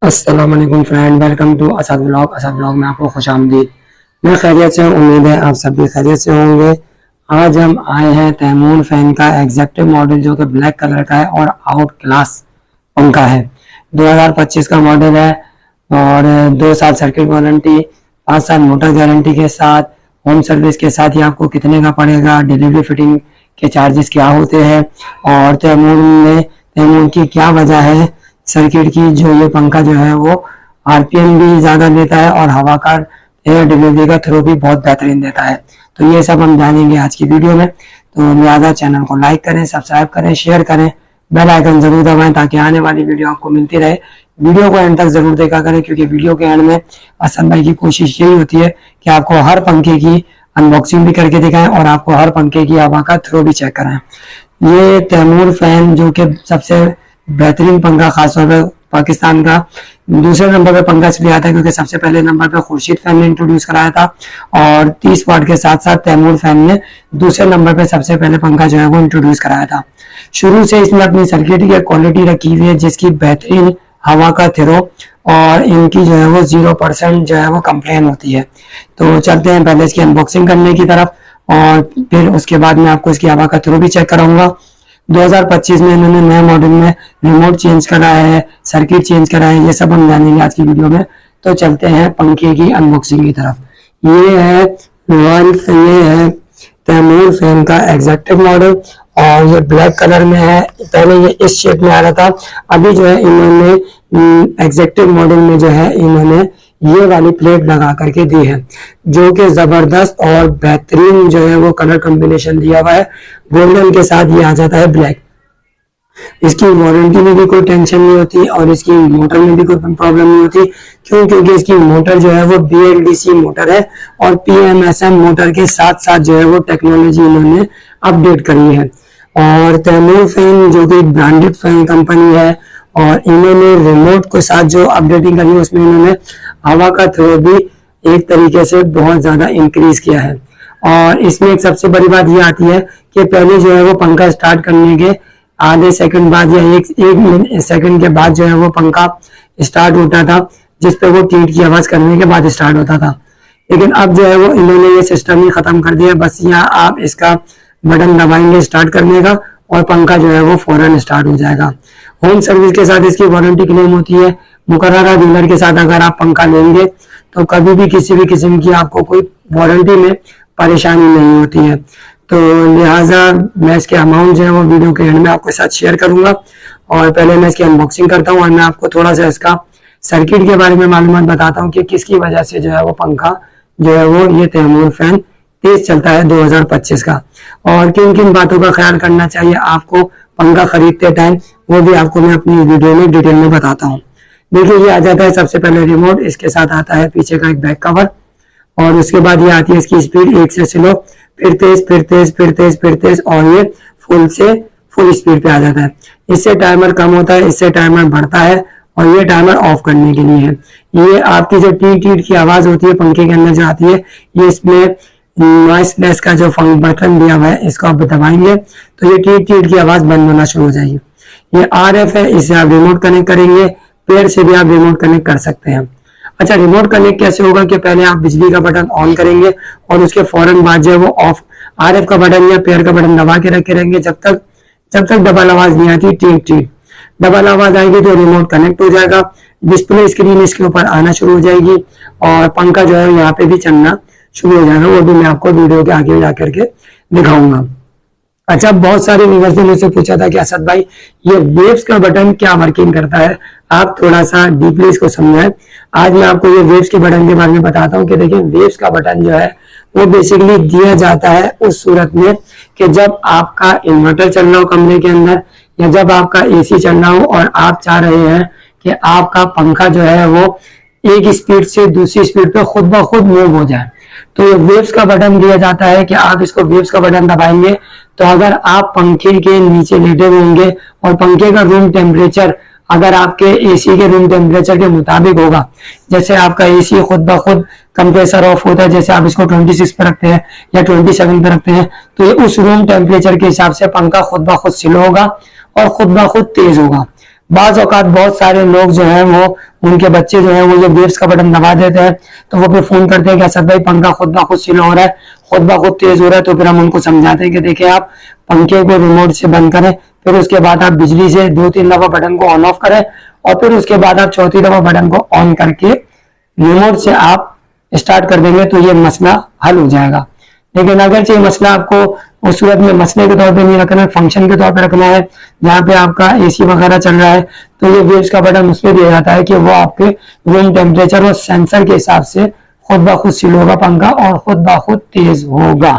अस्सलाम वालेकुम friend, welcome to Asad vlog में आपको खुश आमदीद। मैं खैरियत से, उम्मीद है आप सब भी खैरियत से होंगे। आज हम आए हैं तैमूर फैन का एग्जैक्टिव मॉडल जो कि ब्लैक कलर का है और आउट क्लास पंखा है। 2025 का मॉडल है और 2 साल सर्किट वारंटी, 5 साल मोटर गारंटी के साथ, होम सर्विस के साथ ही आपको कितने का पड़ेगा, डिलीवरी फिटिंग के चार्जेस क्या होते हैं और तैमूर की क्या वजह है सर्किट की जो ये पंखा जो है वो आरपीएम भी ज्यादा देता है और हवा का एयर डिलीवरी का थ्रो भी बहुत बेहतरीन देता है। तो ये सब हम जानेंगे आज की वीडियो में। तो लिहाजा चैनल को लाइक करें, सब्सक्राइब करें, शेयर करें, बेल आइकन जरूर दबाएं ताकि आने वाली वीडियो आपको मिलती रहे। वीडियो को एंड तक जरूर देखा करें क्योंकि वीडियो के एंड में असद भाई की कोशिश यही होती है कि आपको हर पंखे की अनबॉक्सिंग भी करके दिखाएं और आपको हर पंखे की हवा का थ्रो भी चेक कराएं। ये तैमूर फैन जो कि सबसे बेहतरीन पंखा, खासतौर पर पाकिस्तान का दूसरे नंबर पे पंखा इसलिए आता है क्योंकि सबसे पहले नंबर पे खुर्शीद फैन ने इंट्रोड्यूस कराया था और 30 वाट के साथ साथ तैमूर फैन ने दूसरे नंबर पे सबसे पहले पंखा जो है वो इंट्रोड्यूस कराया था। शुरू से इसमें अपनी सर्किट की क्वालिटी रखी हुई है जिसकी बेहतरीन हवा का थ्रो और इनकी जो है वो 0% जो है वो कंप्लेन होती है। तो चलते हैं पहले इसकी अनबॉक्सिंग करने की तरफ और फिर उसके बाद में आपको इसकी हवा का थ्रो भी चेक कराऊंगा। 2025 में इन्होंने नए मॉडल में रिमोट चेंज करा है, सर्किट चेंज करा है, ये सब हम जानेंगे आज की वीडियो में। तो चलते हैं पंखे की अनबॉक्सिंग की तरफ। ये है तैमूर फैन का एग्जैक्टिव मॉडल और ये ब्लैक कलर में है। पहले ये इस शेप में आ रहा था, अभी जो है इन्होंने एग्जैक्टिव मॉडल में जो है इन्होंने ये वाली प्लेट लगा करके दी है जो कि जबरदस्त और बेहतरीन जो है वो कलर कॉम्बिनेशन दिया हुआ है। गोल्डन के साथ ये आ जाता है ब्लैक। इसकी वारंटी में भी कोई टेंशन नहीं होती और इसकी मोटर में भी कोई प्रॉब्लम नहीं होती। क्यों? क्योंकि इसकी मोटर जो है वो BLDC मोटर है और PMSM मोटर के साथ साथ जो है वो टेक्नोलॉजी इन्होंने अपडेट करी है। और तैमूर फैन जो कि ब्रांडेड फैन कंपनी है और इन्होंने रिमोट के साथ जो अपडेटिंग करी है उसमें इन्होंने हवा का थ्रो भी एक तरीके से बहुत ज्यादा इंक्रीज किया है। और इसमें एक सबसे बड़ी बात ये आती है कि पहले जो है वो पंखा स्टार्ट करने के आधे सेकंड बाद या एक सेकंड के बाद जो है वो पंखा स्टार्ट होता था जिसपे वो टीट की आवाज करने के बाद स्टार्ट होता था। लेकिन अब जो है वो इन्होंने ये सिस्टम ही खत्म कर दिया। बस यहाँ आप इसका बटन दबाएंगे स्टार्ट करने का और पंखा जो है वो फौरन स्टार्ट हो जाएगा। होम सर्विस के साथ इसकी वारंटी क्लेम होती है। मुकर्ररा डीलर के साथ अगर आप पंखा लेंगे तो कभी भी किसी भी किस्म की आपको कोई वारंटी में परेशानी नहीं होती है। तो लिहाजा मैं इसके अमाउंट जो है वो वीडियो के एंड में आपके साथ शेयर करूंगा और पहले मैं इसकी अनबॉक्सिंग करता हूँ और मैं आपको थोड़ा सा इसका सर्किट के बारे में मालूमात बताता हूँ कि किसकी वजह से जो है वो पंखा जो है वो ये तैमूर फैन तेज चलता है 2025 का और किन किन बातों का ख्याल करना चाहिए आपको पंखा खरीदते टाइम, वो भी आपको मैं अपनी वीडियो में डिटेल में बताता हूँ। देखिए ये आ जाता है सबसे पहले रिमोट, इसके साथ आता है पीछे का एक बैक कवर और उसके बाद ये आती है इसकी स्पीड 1 से स्लो, फिर तेज, फिर तेज, फिर तेज, फिर तेज और ये फुल से फुल स्पीड पे आ जाता है। इससे टाइमर कम होता है, इससे टाइमर बढ़ता है और ये टाइमर ऑफ करने के लिए है। ये आपकी जो टीट टीट की आवाज होती है पंखे के अंदर जो आती है, ये इसमें नॉइसलेस का जो बटन दिया हुआ है इसको आप दबाएंगे तो ये टीट टीट की आवाज बंद होना शुरू हो जाएगी। ये RF है, इसे आप रिमोट कनेक्ट करेंगे, पेड़ से भी आप रिमोट कनेक्ट कर सकते हैं। अच्छा, रिमोट कनेक्ट कैसे होगा कि पहले आप बिजली का बटन ऑन करेंगे और उसके फौरन बाद जो है वो ऑफ RF का बटन या पेड़ का बटन दबा के रखे रहेंगे जब तक डबल आवाज नहीं आती टीट टीट। डबल आवाज आएगी तो रिमोट कनेक्ट हो जाएगा, डिस्प्ले स्क्रीन इसके ऊपर आना शुरू हो जाएगी और पंखा जो है यहाँ पे भी चलना शुरू हो जाएगा। वो भी मैं आपको वीडियो के आगे जा करके दिखाऊंगा। अच्छा, बहुत सारे व्यूअर्स ने मुझसे पूछा था कि असद भाई ये वेव्स का बटन क्या वर्किंग करता है, आप थोड़ा सा डीपली इसको समझाएं। आज मैं आपको ये वेव्स के बटन के बारे में बताता हूँ कि देखिए वेव्स का बटन जो है वो बेसिकली दिया जाता है उस सूरत में कि जब आपका इन्वर्टर चल रहा हो कमरे के अंदर या जब आपका AC चल रहा हो और आप चाह रहे हैं कि आपका पंखा जो है वो एक स्पीड से दूसरी स्पीड पे खुद ब खुद मूव हो जाए। तो ये वेव्स का बटन दिया जाता है कि आप इसको वेव्स का बटन दबाएंगे तो अगर आप पंखे के नीचे लेटे हुए होंगे और पंखे का रूम टेम्परेचर अगर आपके एसी के रूम टेम्परेचर के मुताबिक होगा, जैसे आपका एसी खुद ब खुद कंप्रेसर ऑफ होता है, जैसे आप इसको 26 पे रखते हैं या 27 पे रखते हैं, तो ये उस रूम टेम्परेचर के हिसाब से पंखा खुद ब खुद स्लो होगा और खुद ब खुद तेज होगा। बाज औकात बहुत सारे लोग जो है वो उनके बच्चे जो है वो ये वेव्स का बटन दबा देते हैं, तो वो फिर फोन करते हैं कि असद भाई पंखा खुद ब खुद स्लो हो रहा है, खुद ब खुद तेज हो रहा है। तो फिर हम उनको समझाते हैं कि देखिए आप पंखे को रिमोट से बंद करें, फिर उसके बाद आप बिजली से 2-3 दफा बटन को ऑन ऑफ करें और फिर उसके बाद आप चौथी दफा बटन को ऑन करके रिमोट से आप स्टार्ट कर देंगे तो ये मसला हल हो जाएगा। लेकिन अगर ये मसला आपको उस सूरत में मसले के तौर पे नहीं रखना है, फंक्शन के तौर पे रखना है, जहाँ पे आपका एसी वगैरह चल रहा है, तो ये वेव्स का बटन उसमें दिया जाता है कि वो आपके रूम टेम्परेचर और सेंसर के हिसाब से खुद ब खुद स्लो होगा पंखा और खुद ब खुद तेज होगा।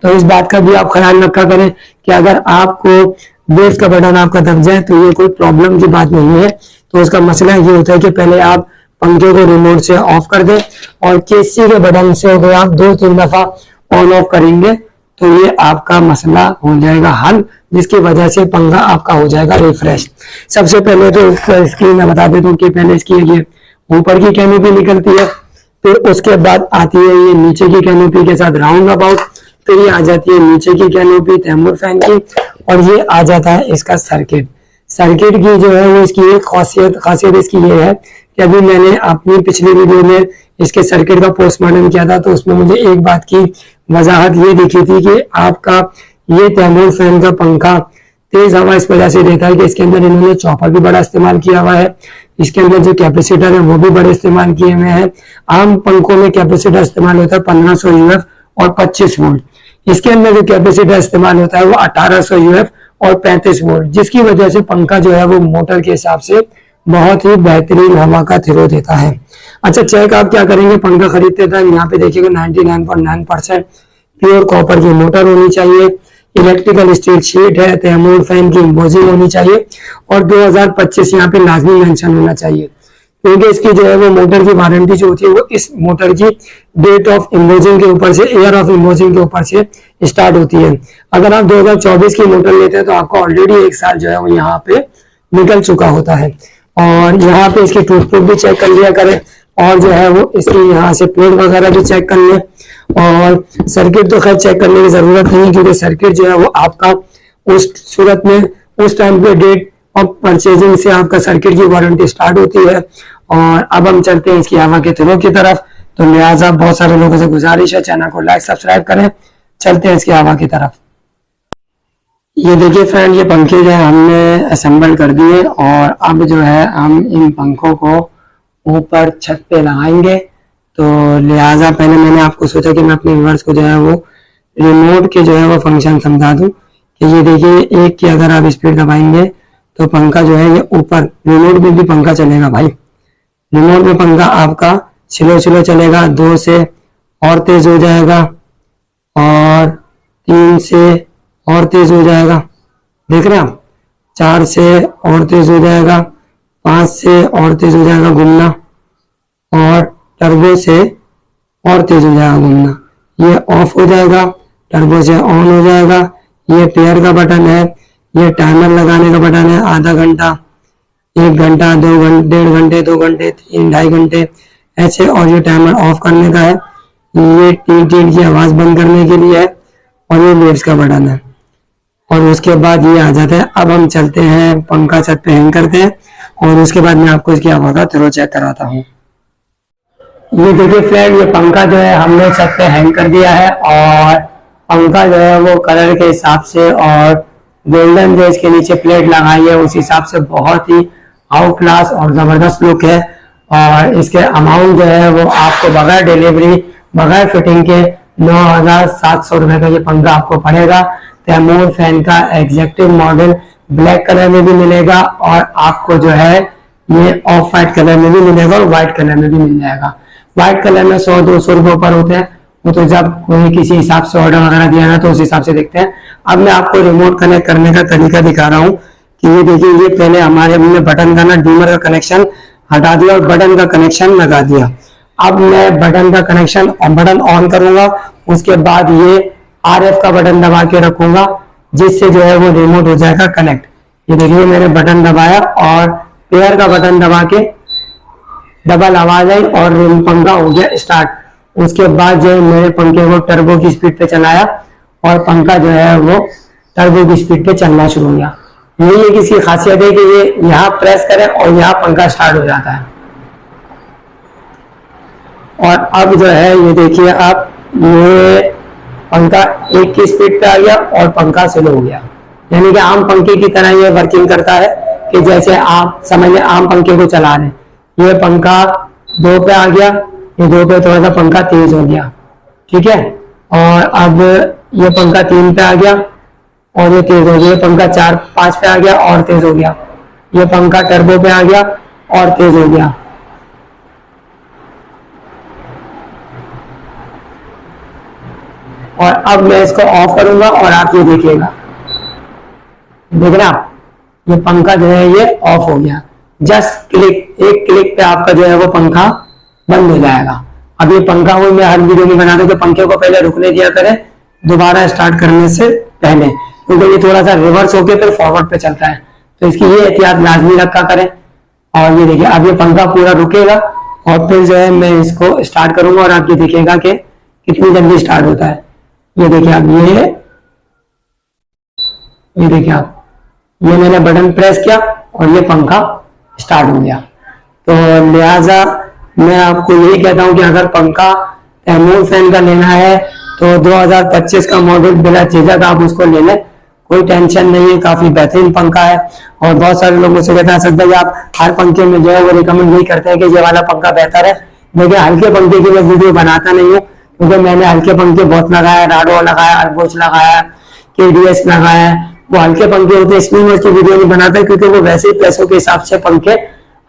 तो इस बात का भी आप ख्याल रखा करें कि अगर आपको वेव्स का बटन आपका दब जाए तो ये कोई प्रॉब्लम की बात नहीं है। तो उसका मसला ये होता है कि पहले आप पंखे को रिमोट से ऑफ कर दें और केसी के बटन से अगर आप 2-3 दफा ऑन ऑफ करेंगे तो ये आपका मसला हो जाएगा हल, जिसकी वजह से पंखा आपका हो जाएगा रिफ्रेश। सबसे पहले तो इसकी मैं बता देता हूँ कि पहले इसकी ये ऊपर की कैनोपी निकलती है, फिर उसके बाद आती है ये नीचे की कैनोपी के साथ राउंड अबाउट, फिर ये आ जाती है नीचे की कैनोपी तैमूर फैन की, और ये आ जाता है इसका सर्किट। सर्किट की जो है वो इसकी एक खासियत इसकी ये है कि अभी मैंने अपनी पिछली वीडियो में इसके सर्किट का पोस्टमार्टम किया था, तो उसमें मुझे एक बात की वजाहत ये दिखी थी कि आपका ये तैमूर फैन का पंखा तेज हवा इस वजह से देता है कि इसके अंदर इन्होंने चॉपर भी बड़ा इस्तेमाल किया हुआ है, इसके अंदर जो कैपेसिटर है वो भी बड़े इस्तेमाल किए हुए हैं। आम पंखों में कैपेसिटर इस्तेमाल होता है 1500 यूएफ और 25 वोल्ट, इसके अंदर जो कैपेसिटर इस्तेमाल होता है वो 1800 यूएफ और 35 वोल्ट, जिसकी वजह से पंखा जो है वो मोटर के हिसाब से बहुत ही बेहतरीन हवा का थ्रो देता है। अच्छा, चेक आप क्या करेंगे पंखा खरीदते टाइम, यहाँ पे देखिएगा 99.9% प्योर कॉपर की मोटर होनी चाहिए, इलेक्ट्रिकल स्टील शीट है, तैमूर फैन की एम्बोजिंग होनी चाहिए और 2025 यहाँ पे लाजमी मेंशन होना चाहिए, क्योंकि इसकी जो है वो मोटर की वारंटी जो होती है वो इस मोटर की डेट ऑफ एम्बोजिंग के ऊपर से, ईयर ऑफ एम्बोजिंग के ऊपर से स्टार्ट होती है। अगर आप 2024 की मोटर लेते हैं तो आपको ऑलरेडी 1 साल जो है वो यहाँ पे निकल चुका होता है। और यहाँ पे इसकी टूथप्रूफ भी चेक कर लिया करें और जो है वो इसकी यहाँ से प्लेट वगैरह भी चेक कर लें। और सर्किट तो खैर चेक करने की जरूरत नहीं, क्योंकि सर्किट जो है वो आपका उस सूरत में उस टाइम पे डेट ऑफ परचेजिंग से आपका सर्किट की वारंटी स्टार्ट होती है। और अब हम चलते हैं इसकी हवा के थ्रो की तरफ, तो लिहाजा बहुत सारे लोगों से गुजारिश है चैनल को लाइक सब्सक्राइब करें। चलते हैं इसकी हवा की तरफ। ये देखिए फ्रेंड, ये पंखे जो है हमने असेंबल कर दिए और अब जो है हम इन पंखों को ऊपर छत पे लगाएंगे। तो लिहाजा पहले मैंने आपको सोचा कि मैं अपने व्यूअर्स को जो है वो रिमोट के जो है वो फंक्शन समझा दूं कि ये देखिए एक की अगर आप स्पीड दबाएंगे तो पंखा जो है ये ऊपर रिमोट में भी पंखा चलेगा भाई, रिमोट में पंखा आपका स्लो स्लो चलेगा, 2 से और तेज हो जाएगा और 3 से और तेज हो जाएगा, देख रहे हैं आप, 4 से और तेज हो जाएगा, 5 से और तेज हो जाएगा घूमना और टर्बो से और तेज हो जाएगा घूमना, ये ऑफ हो जाएगा, टर्बो से ऑन हो जाएगा। ये पेयर का बटन है, ये टाइमर लगाने का बटन है, आधा घंटा, 1 घंटा, 2 घंटे, 1.5 घंटे, 2 घंटे, 3, 2.5 घंटे ऐसे। और ये टाइमर ऑफ करने का है, ये टीट टीट की आवाज बंद करने के लिए है और ये वेव्स का बटन है। और उसके बाद ये आ जाता है। अब हम चलते हैं पंखा छत पे हैंग करते हैं और उसके बाद मैं आपको इसकी हवा का थ्रो चेक कराता हूँ। ये देखिए फ्रेंड, ये पंखा जो है हमने छत पे हैंग कर दिया है और पंखा जो है वो कलर के हिसाब से और गोल्डन जो इसके नीचे प्लेट लगाई है उस हिसाब से बहुत ही आउट क्लास और जबरदस्त लुक है। और इसके अमाउंट जो है वो आपको बगैर डिलीवरी बगैर फिटिंग के 9,700 रुपए का ये पंखा आपको पड़ेगा। तैमूर फैन का एग्जेक्टिव मॉडल ब्लैक कलर में भी मिलेगा और आपको जो है ये ऑफ वाइट कलर में भी मिलेगा और व्हाइट कलर में भी मिल जाएगा। व्हाइट कलर में 100-200 रुपए ऊपर होते हैं, वो तो जब कोई किसी हिसाब से ऑर्डर वगैरह दिया ना तो उस हिसाब से देखते हैं। अब मैं आपको रिमोट कनेक्ट करने का तरीका दिखा रहा हूँ कि ये देखिए, ये पहले हमारे हमने बटन का ना डीमर का कनेक्शन हटा दिया और बटन का कनेक्शन लगा दिया। अब मैं बटन का कनेक्शन और बटन ऑन करूंगा, उसके बाद ये RF का बटन दबा के रखूंगा, जिससे जो है वो रिमोट हो जाएगा कनेक्ट। ये देखिए मैंने बटन दबाया और पेयर का बटन दबा के डबल आवाज आई और पंखा हो गया स्टार्ट। उसके बाद जो है मेरे पंखे को टर्बो की स्पीड पे चलाया और पंखा जो है वो टर्बो की स्पीड पे चलना शुरू हो गया। यही एक इसकी खासियत है कि ये यहाँ प्रेस करें और यहाँ पंखा स्टार्ट हो जाता है। और अब जो है ये देखिए आप, ये पंखा एक की स्पीड पे आ गया और पंखा स्लो हो गया। यानी कि आम पंखे की तरह ये वर्किंग करता है कि जैसे आप समझ लें आम पंखे को चला रहे हैं। ये पंखा 2 पे आ गया, ये 2 पे थोड़ा सा पंखा तेज हो गया, ठीक है। और अब ये पंखा 3 पे आ गया और ये तेज हो गया। पंखा 4-5 पे आ गया और तेज हो गया। ये पंखा टर्बो पे आ गया और तेज हो गया। और अब मैं इसको ऑफ करूंगा और आप ये देखिएगा, देख रहे आप, ये पंखा जो है ये ऑफ हो गया। जस्ट क्लिक, एक क्लिक पे आपका जो है वो पंखा बंद हो जाएगा। अब ये पंखा वो मैं हर वीडियो में बना दूं कि पंखे को पहले रुकने दिया करें दोबारा स्टार्ट करने से पहले, क्योंकि ये थोड़ा सा रिवर्स होके फिर फॉरवर्ड पे चलता है, तो इसकी ये एहतियात लाजमी रखा करें। और ये देखिए अब ये पंखा पूरा रुकेगा और फिर जो है मैं इसको स्टार्ट करूंगा और आप ये देखिएगा कि कितनी जल्दी स्टार्ट होता है। ये देखिए आप, ये देखिए आप, ये मैंने बटन प्रेस किया और ये पंखा स्टार्ट हो गया। तो लिहाजा मैं आपको यही कहता हूं कि अगर पंखा तैमूर फैन का लेना है तो 2025 का मॉडल बिना झिझक आप उसको ले लें, कोई टेंशन नहीं है, काफी बेहतरीन पंखा है। और बहुत सारे लोग मुझसे कहते हैं असद भाई आप हर पंखे में जो है वो रिकमेंड नहीं करते हैं कि ये वाला पंखा बेहतर है। देखिए हल्के पंखे की मैं वीडियो बनाता नहीं हूँ, क्योंकि मैंने हल्के पंखे बहुत लगाया, राडो लगाया, अरबोच लगाया, KDS लगाया। वो हल्के पंखे होते हैं इसलिए मैं उसकी वीडियो नहीं बनाता, क्योंकि वो वैसे ही पैसों के हिसाब से पंखे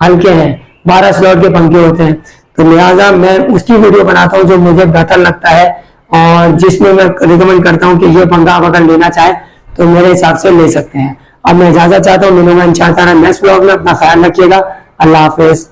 हल्के हैं, 12 स्लॉट के पंखे होते हैं। तो लिहाजा मैं उसकी वीडियो बनाता हूँ जो मुझे बेहतर लगता है और जिसमें मैं रिकमेंड करता हूँ कि ये पंखा आप अगर लेना चाहे तो मेरे हिसाब से ले सकते हैं। अब मैं इजाजत चाहता हूँ, मिलूंगा इंशाअल्लाह नेक्स्ट व्लॉग में। अपना ख्याल रखिएगा। अल्लाह हाफिज।